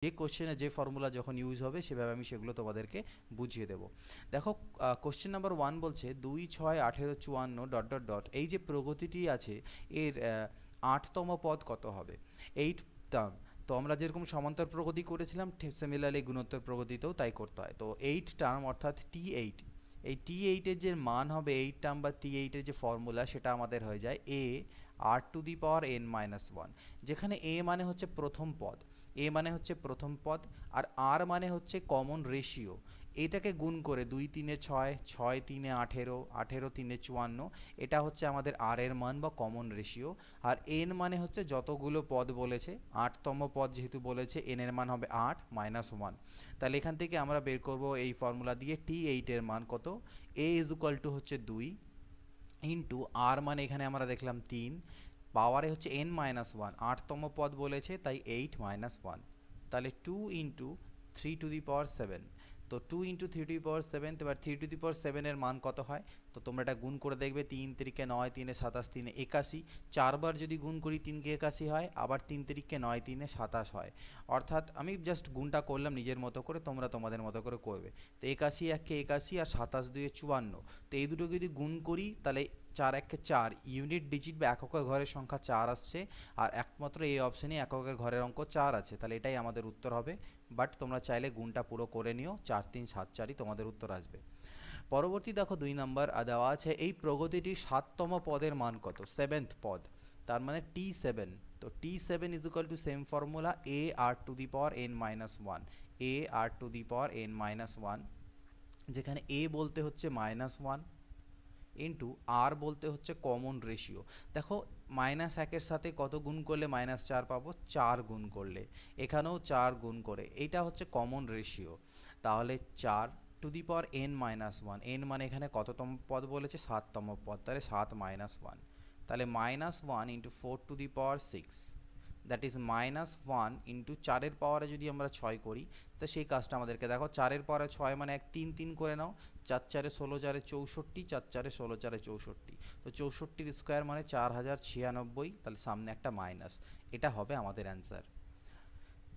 যে কোশ্চেনে যে ফর্মুলা যখন ইউজ হবে সেভাবে আমি সেগুলো তোমাদেরকে বুঝিয়ে দেবো। দেখো কোশ্চেন নাম্বার 1 বলছে 2, 6, 18, 54 ডট ডট ডট, এই যে প্রগতিটি আছে এর 8তম পদ কত হবে? 8 টার্ম। তো আমরা যেরকম সমান্তর প্রগতি করেছিলাম ঠিক সিমিলারলি গুণোত্তর প্রগতিতেও তাই করতে হয়। তো 8 টার্ম অর্থাৎ T8, এই T8-এর যে মান হবে 8 টার্ম বা T8-এর যে ফর্মুলা সেটা আমাদের হয়ে যায় a r⁴n−1, যেখানে a মানে হচ্ছে প্রথম পদ, এ মানে হচ্ছে প্রথম পদ, আর আর মানে হচ্ছে কমন রেশিও। এটাকে গুণ করে 2 3 6, 6 3 18, 18 3 54, এটা হচ্ছে আমাদের আর এর মান বা কমন রেশিও। আর এন মানে হচ্ছে যতগুলো পদ বলেছে, 8তম পদ যেহেতু বলেছে এন এর মান হবে 8-1। তাহলে এখান থেকে আমরা বের করব এই ফর্মুলা দিয়ে T8 এর মান কত। a হচ্ছে 2 ইন্টু আর মানে এখানে আমরা দেখলাম 3, পাওয়ারে হচ্ছে n-1, 8তম পদ বলেছে তাই 8-1, তাহলে 2 ইন্টু 3⁻7। তো 2 ইন্টু 3⁻7, তো এবার 3⁻7 এর মান কত হয়? তো তোমরা এটা গুণ করে দেখবে, 3 3 9, 3 27, 3 81, 4বার যদি গুণ করি 3 81 হয়, আবার 3 3 9, 3 27 হয়। অর্থাৎ আমি জাস্ট গুণটা করলাম নিজের মতো করে, তোমরা তোমাদের মতো করে করবে। তো 81 1 81 আর 27 2 54, তো এই দুটো যদি গুণ করি তাহলে 4 1 4, ইউনিট ডিজিট বা এককের ঘরের সংখ্যা 4 আসছে, আর একমাত্র এই অপশানে এককের ঘরের অঙ্ক 4 আছে, তাহলে এটাই আমাদের উত্তর হবে। বাট তোমরা চাইলে গুণটা পুরো করে নিও, 4 3 7 4ই তোমাদের উত্তর আসবে। পরবর্তী দেখো 2 নম্বর দেওয়া আছে এই প্রগতিটির 7তম পদের মান কত? 7th পদ, তার মানে T7। তো T7 is equal to same formula a r⁴n−1, a r⁴n−1, যেখানে a বলতে হচ্ছে -1 ইন্টু আর বলতে হচ্ছে কমন রেশিও। দেখো -1-এর সাথে কত গুণ করলে -4 পাবো? 4 গুণ করলে। এখানেও 4 গুণ করে, এইটা হচ্ছে কমন রেশিও। তাহলে 4⁴n−1, n মানে এখানে কততম পদ বলেছে? 7তম পদ, তাহলে 7-1, তাহলে -1 ইন্টু 4⁶, দ্যাট ইজ -1 ইন্টু 4-এর পাওয়ারে যদি আমরা 6 করি, তো সেই কাজটা আমাদেরকে দেখো, 4-এর পাওয়ারে 6 মানে 1 3 3 করে নাও, 4 4 16 4 64, 4 4 16 4 64, তো 64-র স্কোয়ার মানে 4096, তাহলে সামনে একটা মাইনাস, এটা হবে আমাদের অ্যান্সার।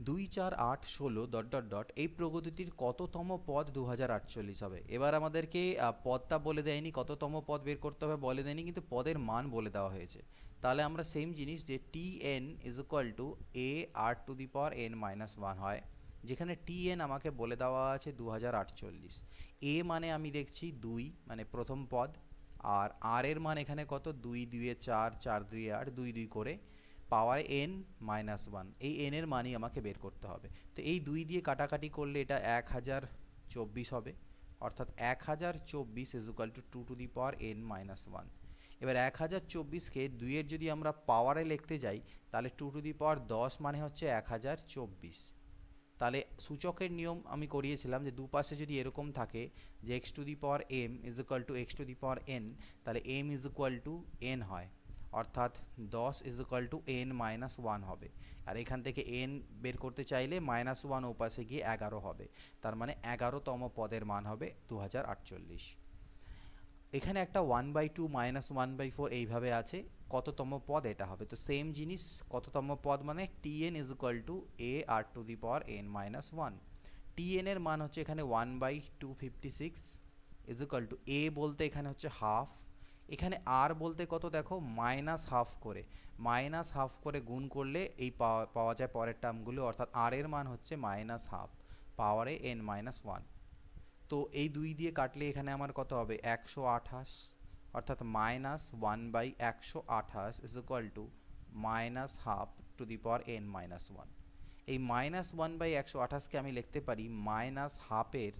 2 4 8 16 ডট ডট ডট, এই প্রগতিটির কততম পদ 2048 হবে? এবার আমাদেরকে পদটা বলে দেয়নি, কততম পদ বের করতে হবে বলে দেয়নি, কিন্তু পদের মান বলে দেওয়া হয়েছে। তাহলে আমরা সেম জিনিস যে Tn is equal two a r⁴n−1 হয়, যেখানে Tn আমাকে বলে দেওয়া আছে 2048, a মানে আমি দেখছি 2 মানে প্রথম পদ, আর আর এর মান এখানে কত? 2 2 4, 4 2 8, 2 2 করে পাওয়ারে n-1, এই n এর মানই আমাকে বের করতে হবে। তো এই 2 দিয়ে কাটাকাটি করলে এটা 1024 হবে, অর্থাৎ 1024 ইজ ইকুয়াল টু 2n-1। এবার 1024কে 2-এর যদি আমরা পাওয়ারে লিখতে যাই, তাহলে 210 মানে হচ্ছে 1024। তাহলে সূচকের নিয়ম আমি করিয়েছিলাম যে দুপাশে যদি এরকম থাকে যে x⁴m is equal two x⁴n, তাহলে m is equal two n হয়, অর্থাৎ 10 ইজ ইকুয়াল টু n-1 হবে। আর এখান থেকে n বের করতে চাইলে -1 ওপাশে গিয়ে 11 হবে, তার মানে 11তম পদের মান হবে 2048। এখানে একটা 1/2 -1/4 এইভাবে আছে, কততম পদ এটা হবে? তো সেম জিনিস, কততম পদ মানে Tn is equal two a r⁴n−1, Tn এর মান হচ্ছে এখানে 1/256 ইজ ইকুয়াল টু a বলতে এখানে হচ্ছে হাফ, এখানে আর বলতে কত দেখো -হাফ করে, -হাফ করে গুণ করলে এই পাওয়া যায় পরের টার্মগুলো, অর্থাৎ আর এর মান হচ্ছে -হাফ পাওয়ারে n-1। তো এই 2 দিয়ে কাটলে এখানে আমার কত হবে? 128, অর্থাৎ -1/128 ইজ ইকুয়াল টু -1/2n-1। এই -1/128কে আমি লিখতে পারি -হাফের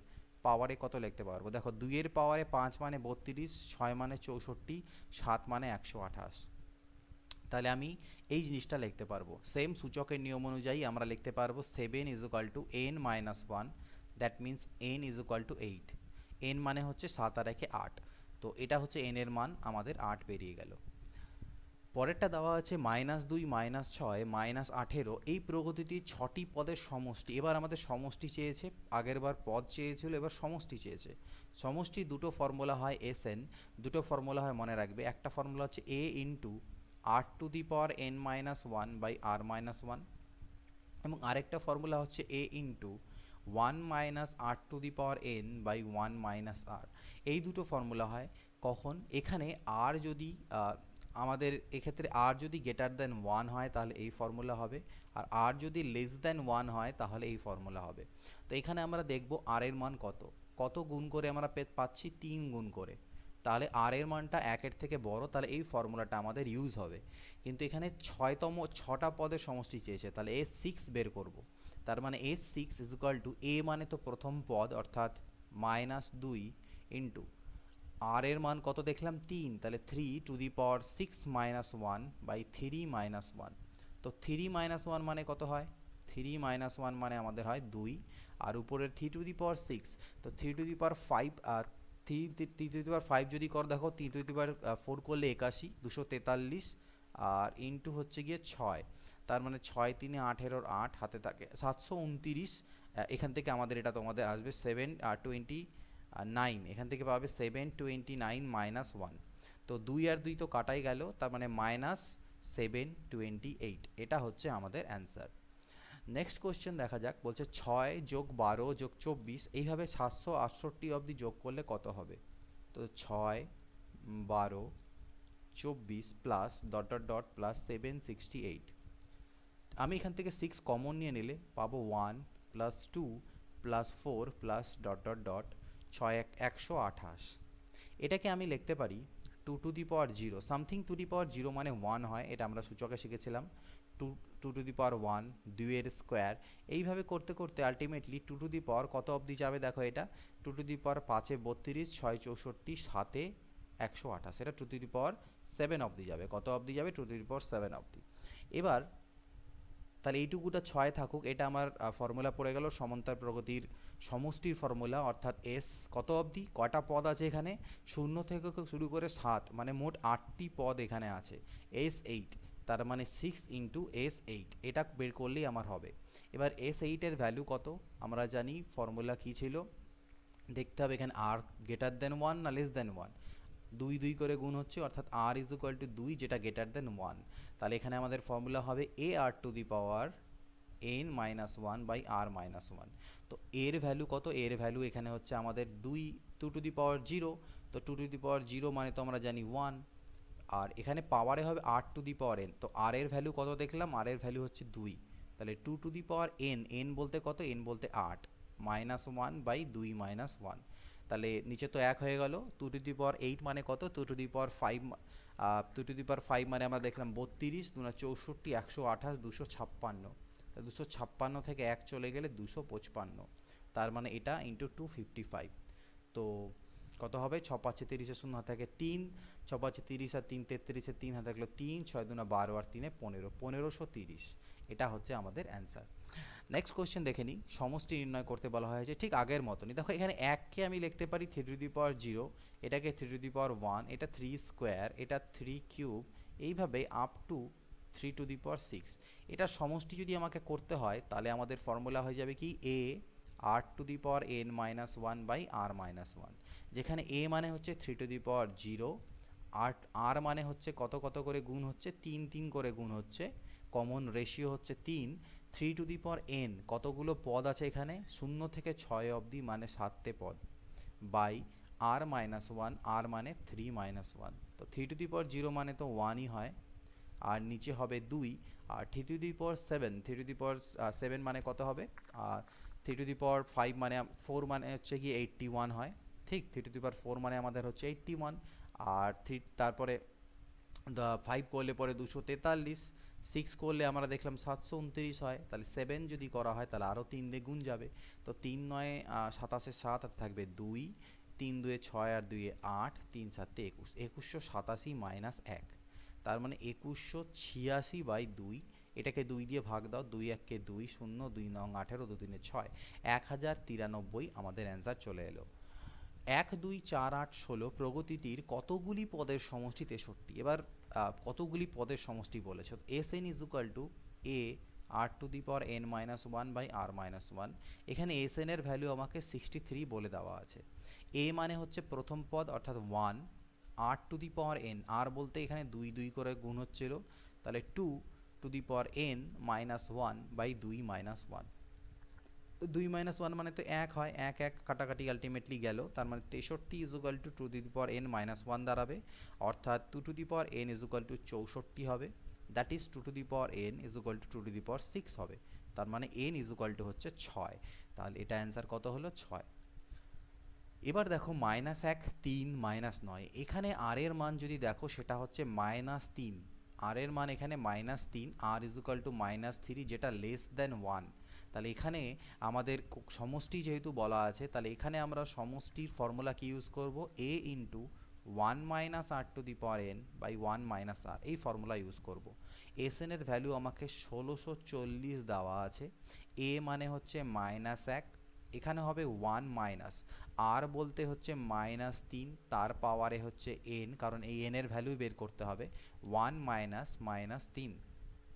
পাওয়ারে কত লিখতে পারবো? দেখো 2-এর পাওয়ারে 5 মানে 32, 6 মানে 64, 7 মানে 128, তাহলে আমি এই জিনিসটা লিখতে পারবো। সেম সূচকের নিয়ম অনুযায়ী আমরা লিখতে পারবো 7 is equal two n-1, that means n is equal to 8, n মানে হচ্ছে 7 আর 1 8, তো এটা হচ্ছে n এর মান, আমাদের 8 বেরিয়ে গেল। পরেরটা দেওয়া আছে -2 -6 -18, এই প্রগতিটি 6টি পদের সমষ্টি। এবার আমাদের সমষ্টি চেয়েছে, আগের বার পদ চেয়েছিল, এবার সমষ্টি চেয়েছে। সমষ্টির দুটো ফর্মুলা হয় Sn, দুটো ফর্মুলা হয় মনে রাখবে, একটা ফর্মুলা হচ্ছে a ইন্টু r⁴n-1/r-1, এবং আরেকটা ফর্মুলা হচ্ছে a into 1 minus r to the power n by 1 minus r. এই দুটো ফর্মুলা হয় কখন, এখানে আর যদি আমাদের এক্ষেত্রে আর যদি গ্রেটার দেন 1 হয় তাহলে এই ফর্মুলা হবে, আর আর যদি লেস দেন 1 হয় তাহলে এই ফর্মুলা হবে। তো এখানে আমরা দেখব আর এর মান কত, কত গুণ করে আমরা পাচ্ছি 3 গুণ করে, তাহলে আর এর মানটা 1-এর থেকে বড়, তাহলে এই ফর্মুলাটা আমাদের ইউজ হবে। কিন্তু এখানে 6টা পদের সমষ্টি চেয়েছে, তাহলে S6 বের করব। তার মানে S6 ইজ ইকুয়াল টু এ মানে তো প্রথম পদ অর্থাৎ -2 ইন্টু আর এর মান কত দেখলাম 3, তাহলে 3⁻6 - 1 বাই 3 - 1। তো 3 - 1 মানে কত হয়, 3 - 1 মানে আমাদের হয় 2, আর উপরের 3⁻6, তো 3⁵, 3⁵ যদি কর দেখো 3⁴ করলে 81, 243, আর ইন্টু হচ্ছে গিয়ে 6, তার মানে 6 × 3 = 18, 8 হাতে থাকে 729। এখান থেকে আমাদের এটা তোমাদের আসবে 729, এখান থেকে পাবে 729 - 1। তো 2 আর 2 তো কাটাই গেল, তার মানে -728, এটা হচ্ছে আমাদের অ্যান্সার। নেক্সট কোয়েশ্চেন দেখা যাক, বলছে 6 + 12 + 24 এইভাবে 768 অবধি যোগ করলে কত হবে। তো 6, 12, 24 plus dot dot dot plus 768, আমি এখান থেকে 6 কমন নিয়ে নিলে পাবো 1 plus 2 plus 4 plus dot dot dot 6 × 1 = 128। এটাকে আমি লিখতে পারি 2 to the power 0, something to the power 0 মানে 1 হয়, এটা আমরা সূচকে শিখেছিলাম। 2 টু দি পাওয়ার 1, 2 এর স্কোয়ার, এইভাবে করতে করতে আলটিমেটলি 2 টু দি পাওয়ার কত অবধি যাবে দেখো, এটা 2 টু দি পাওয়ার 5 × 32, 6 × 64, 7 × 128, এটা 2 টু দি পাওয়ার 7 অবধি যাবে। কত অবধি যাবে, 2 টু দি পাওয়ার 7 অবধি। এবার তাহলে এইটুকুটা 6 থাকুক, এটা আমার ফর্মুলা পড়ে গেল সমান্তরাল প্রগতির সমষ্টির ফর্মুলা, অর্থাৎ এস কত অবধি, কয়টা পদ আছে এখানে, 0 থেকে শুরু করে 7, মানে মোট 8টি পদ এখানে আছে। S8, তার মানে 6 × S8, এটা বের করলেই আমার হবে। এবার S8 এর ভ্যালু কত আমরা জানি, ফর্মুলা কী ছিল দেখতে হবে, এখানে আর গ্রেটার দেন 1 না লেস দেন 1, 2 2 করে গুণ হচ্ছে, অর্থাৎ r = 2, যেটা গ্রেটার দেন 1। তাহলে এখানে আমাদের ফর্মুলা হবে ar to the power n - 1 by r - 1। তো এর ভ্যালু কত, এর ভ্যালু এখানে হচ্ছে আমাদের 2 টু দি পাওয়ার 0, তো 2 টু দি পাওয়ার 0 মানে তো আমরা জানি 1, আর এখানে পাওয়ারে হবে r to the power n, তো r এর ভ্যালু কত দেখলাম, r এর ভ্যালু হচ্ছে 2, তাহলে 2 to the power n, n বলতে কত, n বলতে 8, -1 বাই 2 - 1, তাহলে নিচে তো 1 হয়ে গেল। 2 টু দি পাওয়ার 8 মানে কত, 2 to the power 5, 2 to the পাওয়ার 5 মানে আমরা দেখলাম 32, 2 × 64, 128, 256, 256 থেকে 1 চলে গেলে 255, তার মানে এটা ইন্টু 255। তো কত হবে, 6 × 5 = 30, 0 হাতে থাকে 3, 6 × 5 = 30, আর 3 × 33, 3 হাতে থাকলো 3, 6 × 2 = 12, আর 3 × 15, 1530, এটা হচ্ছে আমাদের অ্যান্সার। নেক্সট কোয়েশ্চেন দেখে নিই, সমষ্টি নির্ণয় করতে বলা হয়েছে ঠিক আগের মতনই। দেখো এখানে 1কে আমি লিখতে পারি 3 টু দি পাওয়ার 0, এটাকে 3 টু দি পাওয়ার 1, এটা 3 স্কোয়ার, এটা 3 কিউব, এইভাবে আপ টু 3 টু দি পাওয়ার 6। এটার সমষ্টি যদি আমাকে করতে হয় তাহলে আমাদের ফর্মুলা হয়ে যাবে কি a r to the power n - 1 by r - 1, যেখানে a মানে হচ্ছে 3 টু দি পাওয়ার 0, আর মানে হচ্ছে কত কত করে গুণ হচ্ছে, 3 3 করে গুণ হচ্ছে, কমন রেশিও হচ্ছে 3, 3 টু দি পাওয়ার n, কতগুলো পদ আছে এখানে 0 থেকে 6 অবধি মানে 7টে পদ, বাই r - 1, r মানে 3 - 1, তো 3 টু দি পাওয়ার 0 মানে তো 1ই হয়, আর নিচে হবে 2, আর 3 to the power 7, 3 to the পাওয়ার 7 মানে কত হবে, 3 টু দি পাওয়ার 5 মানে 4 মানে হচ্ছে কি 81 হয়, ঠিক, 3 টু দি পাওয়ার 4 মানে আমাদের হচ্ছে 81, আর 3 তারপরে 5 করলে পরে 243, 6 করলে আমরা দেখলাম 729 হয়, তাহলে 7 যদি করা হয় তাহলে আরও 3 দিয়ে গুণ যাবে, তো 3 × 9 = 27, 7 হাতে থাকবে 2, 3 × 2 = 6, আর 2 × 8, 3 × 7 = 21, 2187 - 1, তার মানে 2186/2, এটাকে 2 দিয়ে ভাগ দাও, 2 1 কে 2, 0, 2 9 18, 2 3 6, 1093 আমাদের অ্যান্সার চলে এলো। 1 2 4 8 16 প্রগতিটির কতগুলি পদের সমষ্টি 63। এবার কতগুলি পদের সমষ্টি বলেছো, Sn = a r to the power n - 1 by r - 1, এখানে Sn এর ভ্যালু আমাকে 63 বলে দেওয়া আছে। a মানে হচ্ছে প্রথম পদ অর্থাৎ 1, r to the power n, r বলতে এখানে 2 2 করে গুণ হচ্ছিল, তাহলে 2 to the power N minus one by 2 minus one. 2 minus one মানে তো 1 হয়, 1 1 কাটাকাটি আলটিমেটলি গেল, তার মানে 63 is equal two two the power N minus one দাঁড়াবে, অর্থাৎ 2 to the power N is equal two 64 হবে। That is 2 to the power N is equal two 2 to the পাওয়ার 6 হবে। তার মানে এন ইজ ইকুয়াল টু হচ্ছে 6। তাহলে এটা answer কত হলো? 6। এবার দেখো মাইনাস 1 3 মাইনাস 9, এখানে আর এর মান যদি দেখো সেটা হচ্ছে মাইনাস 3, আর এর মান এখানে মাইনাস 3, আর ইজ ইকুয়াল টু মাইনাস 3 যেটা লেস দেন 1। তাহলে এখানে আমাদের সমষ্টি যেহেতু বলা আছে, তাহলে এখানে আমরা সমষ্টির ফর্মুলা কি ইউজ করব? A into 1 minus r to the power n by 1 minus r, এই ফর্মুলা ইউজ করব। এস এন এর ভ্যালু আমাকে 1640 দেওয়া আছে, এ মানে হচ্ছে মাইনাস 1, এখানে হবে 1 মাইনাস আর বলতে হচ্ছে মাইনাস 3, তার পাওয়ারে হচ্ছে এন, কারণ এই এন এর ভ্যালু বের করতে হবে, 1 মাইনাস মাইনাস 3।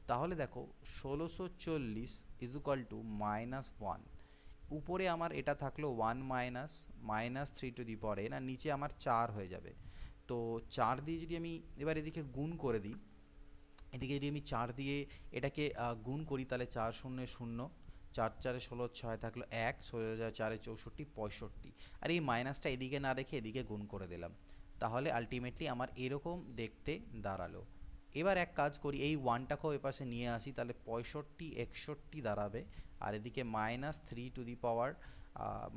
তাহলে দেখো 1640 ইজ ইকুয়াল টু মাইনাস 1, উপরে আমার এটা থাকলো 1 minus minus 3 to the power n, আর নিচে আমার 4 হয়ে যাবে। তো 4 দিয়ে যদি আমি এবার এদিকে গুণ করে দিই, এদিকে যদি আমি 4 দিয়ে এটাকে গুণ করি, তাহলে 4 শূন্য 0, 4 4 16, 6 থাকলো 1, 16 4 64 65, আর এই মাইনাসটা এদিকে না রেখে এদিকে গুণ করে দিলাম, তাহলে আলটিমেটলি আমার এরকম দেখতে দাঁড়ালো। এবার এক কাজ করি, এই ওয়ানটাকেও এপাশে নিয়ে আসি, তাহলে 65 61 দাঁড়াবে, আর এদিকে minus 3 to the power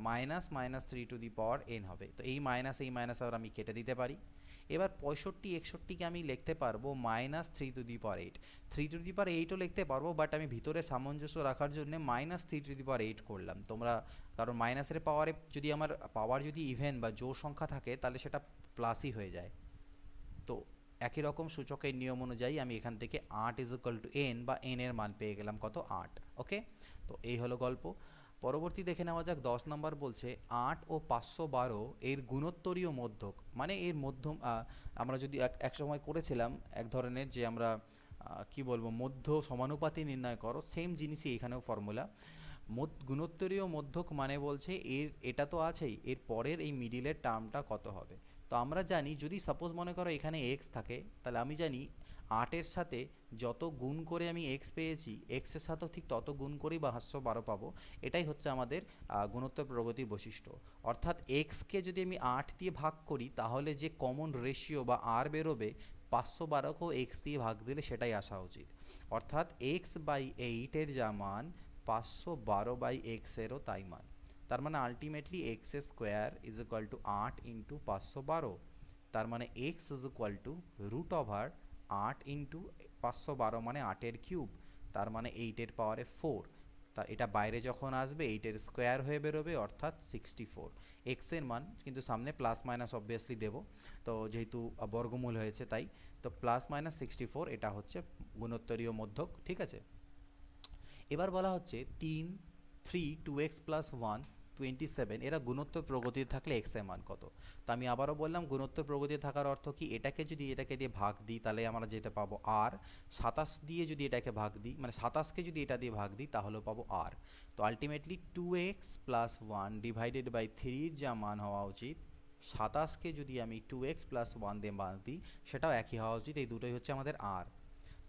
minus minus 3 to the power N হবে। তো এই মাইনাস আবার আমি কেটে দিতে পারি। এবার 65 61কে আমি লিখতে পারবো minus 3 to the power 8, 3 to the power 8ও লিখতে পারবো, বাট আমি ভিতরে সামঞ্জস্য রাখার জন্য মাইনাস 3 টু দি পাওয়ার 8 করলাম। তোমরা কারণ মাইনাসের পাওয়ারে যদি আমার পাওয়ার যদি ইভেন বা জোড় সংখ্যা থাকে তাহলে সেটা প্লাসই হয়ে যায়। তো একই রকম সূচকের নিয়ম অনুযায়ী আমি এখান থেকে 8 ইজ ইকুয়াল টু এন বা এন এর মান পেয়ে গেলাম কত? 8। ওকে, তো এই হলো গল্প। পরবর্তী দেখে নেওয়া যাক 10 নম্বর বলছে 8 ও 512 এর গুণোত্তরীয় মধ্যক, মানে এর মধ্যম আমরা যদি এক সময় করেছিলাম এক ধরনের যে আমরা কি বলবো মধ্য সমানুপাতি নির্ণয় করো, সেম জিনিসই এখানেও ফর্মুলা। গুণোত্তরীয় মধ্যক মানে বলছে এটা তো আছেই, এর পরের এই মিডিলের টার্মটা কত হবে। তো আমরা জানি যদি সাপোজ মনে করো এখানে এক্স থাকে, তাহলে আমি জানি 8-এর সাথে যত গুণ করে আমি এক্স পেয়েছি, এক্সের সাথেও ঠিক তত গুণ করেই 512 পাবো। এটাই হচ্ছে আমাদের গুণোত্তর প্রগতির বৈশিষ্ট্য। অর্থাৎ এক্সকে যদি আমি 8 দিয়ে ভাগ করি তাহলে যে কমন রেশিও বা আর বেরোবে 512কেও এক্স দিয়ে ভাগ দিলে সেটাই আসা উচিত। অর্থাৎ এক্স বাই 8-এর যা মান 512 বাই এক্সেরও তাই মান। তার মানে ultimately x square is equal to 8 into 512, তার মানে x is equal to root over 8 into 512 মানে 8-এর কিউব, তার মানে 8-এর পাওয়ারে 4। তা এটা বাইরে যখন আসবে 8-এর স্কোয়ার হয়ে বেরোবে, অর্থাৎ 64। এক্সের মান কিন্তু সামনে প্লাস মাইনাস অবভিয়াসলি দেবো, তো যেহেতু বর্গমূল হয়েছে তাই, তো প্লাস মাইনাস 64 এটা হচ্ছে গুণোত্তরীয় মধ্যক। ঠিক আছে, এবার বলা হচ্ছে 3 3 2x প্লাস 1 27 এরা গুণোত্তর প্রগতিতে থাকলে x এর মান কত। তো আমি আবারও বললাম গুণোত্তর প্রগতিতে থাকার অর্থ কি, এটাকে যদি এটাকে দিয়ে ভাগ দিই তাহলে আমরা যেটা পাবো আর, 27 দিয়ে যদি এটাকে ভাগ দিই মানে 27কে যদি এটা দিয়ে ভাগ দিই তাহলেও পাবো আর। তো ultimately 2x plus 1 divided by 3 যা মান হওয়া উচিত, 27কে যদি আমি 2x প্লাস 1 দিয়ে ভাগ দিই সেটাও একই হওয়া উচিত, এই দুটোই হচ্ছে আমাদের আর।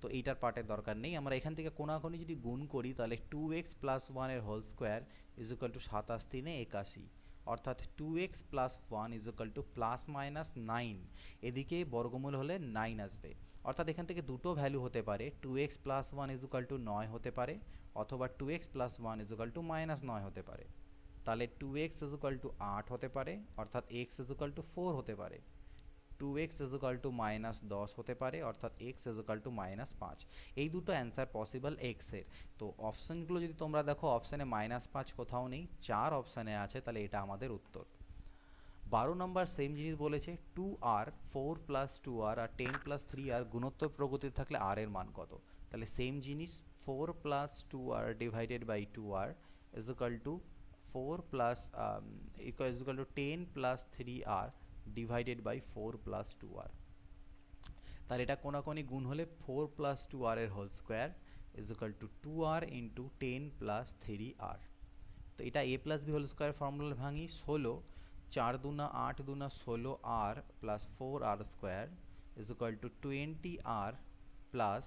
তো এইটার পার্টের দরকার নেই, আমরা এখান থেকে কোনাকুনি যদি গুণ করি তাহলে 2x প্লাস 1-এর whole square is equal to 27 3 81, অর্থাৎ 2x plus 1 is equal to plus minus 9, এদিকে বর্গমূল হলে 9 আসবে। অর্থাৎ এখান থেকে দুটো ভ্যালু হতে পারে, 2x plus 1 is equal two 9 হতে পারে, অথবা 2x plus 1 is equal to minus 9 হতে পারে। তাহলে 2x ইজ ইকুয়াল টু 8 হতে পারে, অর্থাৎ x ইজ ইকুয়াল টু 4 হতে পারে, 2x is equal to minus 10 হতে পারে, অর্থাৎ x is equal to minus 5। এই দুটো অ্যান্সার পসিবল এক্সের। তো অপশানগুলো যদি তোমরা দেখো, অপশানে মাইনাস 5 কোথাও নেই, 4 অপশানে আছে, তাহলে এটা আমাদের উত্তর। 12 নম্বর সেম জিনিস বলেছে 2r 4 প্লাস 2r আর 10 প্লাস 3r গুণোত্তর প্রগতিতে থাকলে r এর মান কত। তাহলে সেম জিনিস 4 plus 2r divided by 2r is equal to 4 plus is equal to 10 plus 3r divided by 4 plus 2r। তাহলে এটা কোনাকুনি গুণ হলে 4 প্লাস 2r এর whole square is equal to 2r into 10 plus 3r। তো এটা a plus B whole square formula ভাঙি, 16 4 দুনা 8 দুনা 16r plus 4r square is equal to 20r plus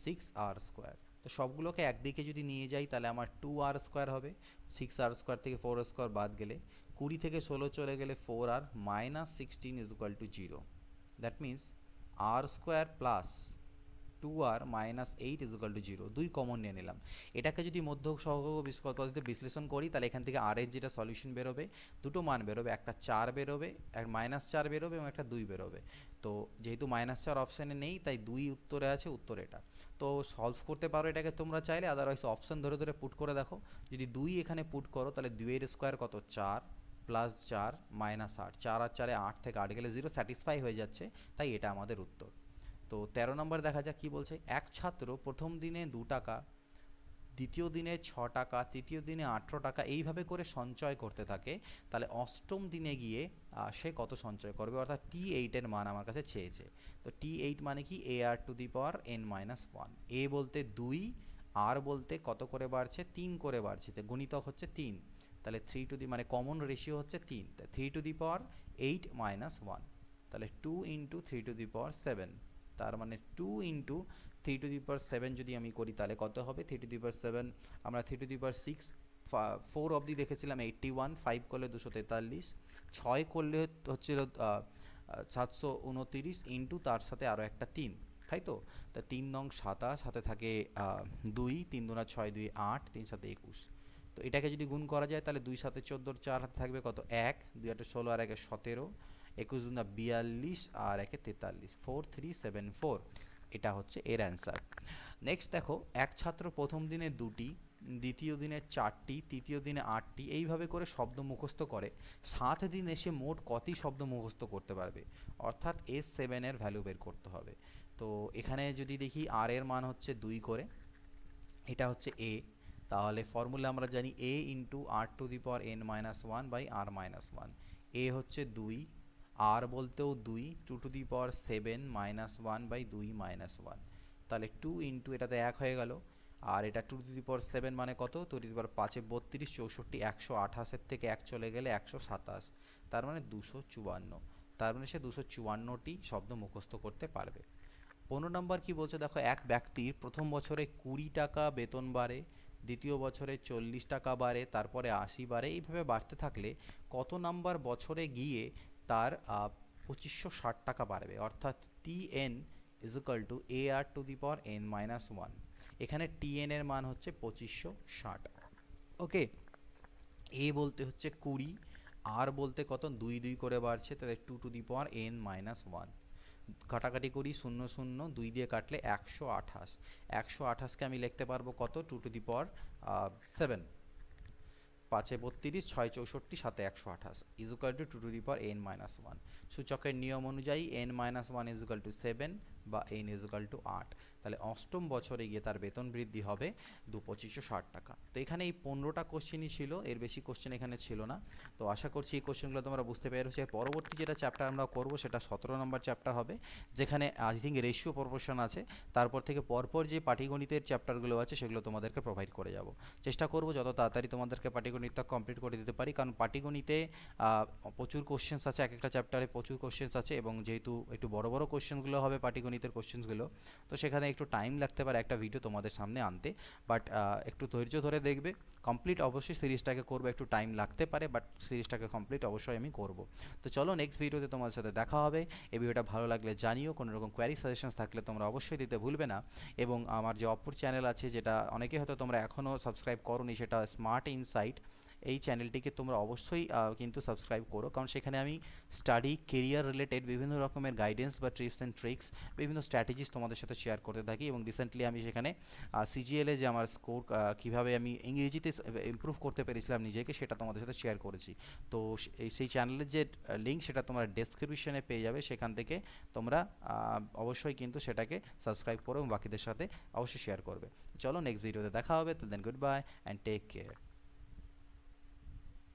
6r²। তো সবগুলোকে একদিকে যদি নিয়ে যাই তাহলে আমার 2r² হবে, 6r² থেকে 4r² বাদ গেলে 20 থেকে 16 চলে গেলে 4r -16 = 0। That means r² plus 2r - 8 = 0। দুই কমন নিয়ে নিলাম। এটাকে যদি মধ্য সহগ পদ্ধতিতে বিশ্লেষণ করি তাহলে এখান থেকে r এর যেটা সলিউশন বেরোবে, দুটো মান বেরোবে, একটা 4 বেরোবে, এক -4 বেরোবে এবং একটা 2 বেরোবে। তো যেহেতু -4 অপশানে নেই তাই 2 উত্তরে আছে, উত্তর এটা। তো সলভ করতে পারো এটাকে তোমরা চাইলে, আদারওয়াইজ অপশান ধরে ধরে পুট করে দেখো। যদি 2 এখানে পুট করো তাহলে 2 এর স্কোয়ার কত, 4 প্লাস 4 -8, 4 আর 4 8 থেকে 8 গেলে 0, স্যাটিসফাই হয়ে যাচ্ছে, তাই এটা আমাদের উত্তর। তো 13 নম্বর দেখা যাক কি বলছে। এক ছাত্র প্রথম দিনে 2 টাকা, দ্বিতীয় দিনে 6 টাকা, তৃতীয় দিনে 18 টাকা এইভাবে করে সঞ্চয় করতে থাকে, তাহলে অষ্টম দিনে গিয়ে সে কত সঞ্চয় করবে, অর্থাৎ T8 এর মান আমার কাছে চেয়েছে। তো T8 মানে কি, AR⁴n-1। এ বলতে 2, আর বলতে কত করে বাড়ছে, 3 করে বাড়ছে, তো গুণিতক হচ্ছে 3, তাহলে 3 মানে কমন রেশিও হচ্ছে 3, 3⁴ 8 - 1, তাহলে 2 × 3⁴ 7, তার মানে 2 × 3⁴ যদি আমি করি তাহলে কত হবে, 3⁴ আমরা 3⁴ 4 অবধি দেখেছিলাম 81, 5 করলে 243, 6 করলে হচ্ছিল 729 ইন্টু তার সাথে আরও একটা 3, তাই তো। তা 3 নং 27, সাথে থাকে 2, 3 দুনা 6, 2 8, 3 সাথে 21। তো এটাকে যদি গুণ করা যায় তাহলে 2 সাথে 14, 4 হাতে থাকবে কত, 1, 2 8 16 আর 1 17, 21 দুনা 42 আর 1 43, 4374, এটা হচ্ছে এর অ্যান্সার। নেক্সট দেখো, এক ছাত্র প্রথম দিনে 2টি, দ্বিতীয় দিনে 4টি, তৃতীয় দিনে 8টি এইভাবে করে শব্দ মুখস্থ করে 7 দিন এসে মোট কতই শব্দ মুখস্থ করতে পারবে, অর্থাৎ S7 এর ভ্যালু বের করতে হবে। তো এখানে যদি দেখি আর এর মান হচ্ছে 2 করে, এটা হচ্ছে এ, তাহলে ফর্মুলা আমরা জানি A × r⁴n-1/r-1। এ হচ্ছে 2, আর বলতেও 2, 2⁴ 7-1/2 - 1, তাহলে 2 × এটাতে 1 হয়ে গেল, আর এটা 2⁴ মানে কত, 2⁵ 32, 64, 128 থেকে 1 চলে গেলে 127, তার মানে 254, তার মানে সে 254টি শব্দ মুখস্থ করতে পারবে। 15 নম্বর কি বলছে দেখো, এক ব্যক্তির প্রথম বছরে 20 টাকা বেতন বাড়ে, দ্বিতীয় বছরে 40 টাকা বাড়ে, তারপরে 80 বাড়ে, এইভাবে বাড়তে থাকলে কত নাম্বার বছরে গিয়ে তার 2560 টাকা বাড়বে, অর্থাৎ TN = AR⁴n-1। এখানে TN এর মান হচ্ছে 2560। ওকে, এ বলতে হচ্ছে 20, আর বলতে কত, 2 2 করে বাড়ছে, তাহলে 2⁴n-1। কাটাকাটি করি, 0 0, 2 দিয়ে কাটলে 128, 128কে আমি লিখতে পারবো কত, 2⁴ 7, 5 32, 6 64, 7 128 = 2⁴n-1। সূচকের নিয়ম অনুযায়ী n-1 = 7 বা n = 8, তাহলে অষ্টম বছরে গিয়ে তার বেতন বৃদ্ধি হবে 2560 টাকা। তো এখানে এই 15টা কোশ্চেনই ছিল, এর বেশি কোশ্চেন এখানে ছিল না। তো আশা করছি এই কোশ্চেনগুলো তোমরা বুঝতে পেরেছো। পরবর্তী যেটা চ্যাপ্টার আমরা করব সেটা 17 নম্বর চ্যাপ্টার হবে, যেখানে আই থিঙ্ক রেশিও প্রপোর্শন আছে, তারপর থেকে পরপর যে পাটিগণিতের চ্যাপ্টারগুলো আছে সেগুলো তোমাদেরকে প্রোভাইড করে যাব। চেষ্টা করব যত তাড়াতাড়ি তোমাদেরকে পাটিগণিতটা কমপ্লিট করে দিতে পারি, কারণ পাটিগণিতে প্রচুর কোশ্চেন্স আছে, এক একটা চ্যাপ্টারে প্রচুর কোশ্চেন্স আছে, এবং যেহেতু একটু বড় বড় কোশ্চেনগুলো হবে পাটিগণিতের কোশ্চেনসগুলো, তো সেখানে একটু টাইম লাগতে পারে একটা ভিডিও তোমাদের সামনে আনতে, বাট একটু ধৈর্য ধরে দেখবে। কমপ্লিট অবশ্যই সিরিজটাকে করবো, একটু টাইম লাগতে পারে, বাট সিরিজটাকে কমপ্লিট অবশ্যই আমি করব। তো চলো নেক্সট ভিডিওতে তোমাদের সাথে দেখা হবে। এই ভিডিওটা ভালো লাগলে জানিও, কোনো রকম কোয়ারি সাজেশনস থাকলে তোমরা অবশ্যই দিতে ভুলবে না। এবং আমার যে অপর চ্যানেল আছে, যেটা অনেকে হয়তো তোমরা এখনও সাবস্ক্রাইব করোনি, সেটা স্মার্ট ইনসাইট, এই চ্যানেলটিকে তোমরা অবশ্যই কিন্তু সাবস্ক্রাইব করো, কারণ সেখানে আমি স্টাডি কেরিয়ার রিলেটেড বিভিন্ন রকমের গাইডেন্স বা টিপস অ্যান্ড ট্রিক্স, বিভিন্ন স্ট্র্যাটেজিস তোমাদের সাথে শেয়ার করতে থাকি। এবং রিসেন্টলি আমি সেখানে CGL-এ যে আমার স্কোর কীভাবে আমি ইংরেজিতে ইমপ্রুভ করতে পেরেছিলাম নিজেকে, সেটা তোমাদের সাথে শেয়ার করেছি। তো সেই চ্যানেলের যে লিঙ্ক সেটা তোমরা ডেসক্রিপশনে পেয়ে যাবে, সেখান থেকে তোমরা অবশ্যই কিন্তু সেটাকে সাবস্ক্রাইব করো এবং বাকিদের সাথে অবশ্যই শেয়ার করবে। চলো নেক্সট ভিডিওতে দেখা হবে, then good bye and take care.